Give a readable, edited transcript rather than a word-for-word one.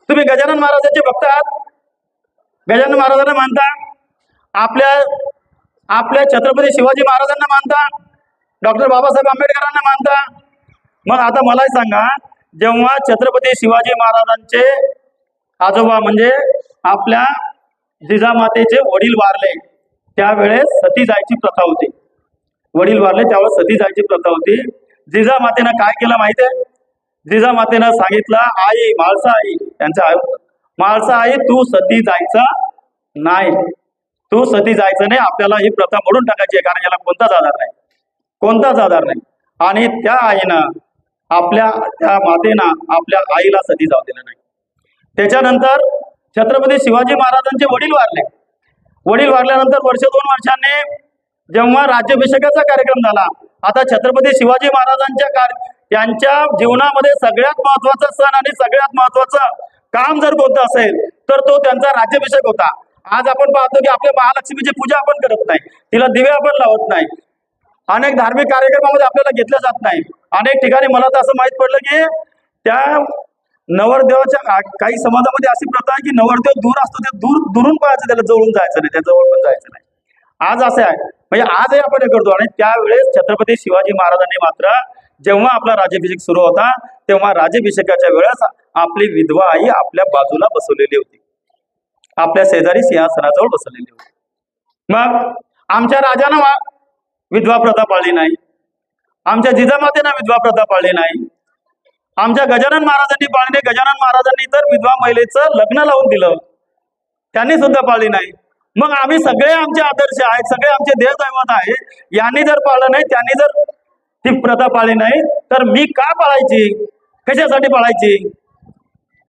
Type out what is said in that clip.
तुम्ही गजानन महाराजांचे भक्त आहात, गजानन महाराजांना मानता, आपल्या आपल्या छत्रपती शिवाजी महाराजांना मानता, डॉक्टर बाबासाहेब आंबेडकरांना मानता. मग आता मलाही सांगा, जेव्हा छत्रपती शिवाजी महाराजांचे आजोबा म्हणजे आपल्या जिजामातेचे वडील वारले त्यावेळेस सती जायची प्रथा होती. वडील वारले त्यावेळेस सती जायची प्रथा होती. जिजामातेनं काय केलं माहिती आहे? जिजामातेनं सांगितलं, आई म्हाळसा आई, त्यांच्या आई म्हाळसा आई, तू सती जायचं नाही, तू सती जायचं नाही, आपल्याला ही प्रथा मोडून टाकायची आहे, कारण याला कोणताच आधार नाही, कोणताच आधार नाही. आणि त्या आईनं त्या मातेनं आपल्या आईला सती जाऊ दिलं नाही. त्याच्यानंतर छत्रपती शिवाजी महाराजांचे वडील वारले. वडील वारल्यानंतर वर्ष 2 वर्षांनी जेव्हा राज्याभिषेकाचा कार्यक्रम झाला, आता छत्रपती शिवाजी महाराजांच्या त्यांच्या जीवनामध्ये सगळ्यात महत्वाचा सण आणि सगळ्यात महत्वाचं काम जर कोणतं असेल तर तो त्यांचा राज्याभिषेक होता. आज आपण पाहतो की आपल्या महालक्ष्मीची पूजा आपण करत नाही, तिला दिवे आपण लावत नाही, अनेक धार्मिक कार्यक्रमामध्ये आपल्याला घेतलं जात नाही. अनेक ठिकाणी मला तर असं माहित पडलं की त्या नवरदेवाच्या काही समाजामध्ये अशी प्रथा आहे की नवरदेव दूर असतो, ते दुरून पाहायचं, त्याला जवळून जायचं नाही, त्या जवळ पण जायचं नाही. आज असं आहे, म्हणजे आजही आपण हे करतो. आणि त्यावेळेस छत्रपती शिवाजी महाराजांनी मात्र जेव्हा आपला राज्याभिषेक सुरू होता तेव्हा राज्याभिषेकाच्या वेळेस आपली विधवा आई आपल्या बाजूला बसवलेली होती, आपल्या शेजारी सिंहासनाजवळ बसवलेली होती. मग आमच्या राजानं विधवा प्रथा पाळली नाही, आमच्या जिजामातेनं विधवा प्रथा पाळली नाही, आमच्या गजानन महाराजांनी पाळली नाही. गजानन महाराजांनी तर विधवा महिलेचं लग्न लावून दिलं, त्यांनी सुद्धा पाळली नाही. मग आम्ही सगळे आमचे आदर्श आहेत, सगळे आमचे देवदैवत आहे, यांनी जर पाळलं नाही, त्यांनी जर ती प्रथा पाळली नाही, तर मी का पाळायची, कशासाठी पाळायची?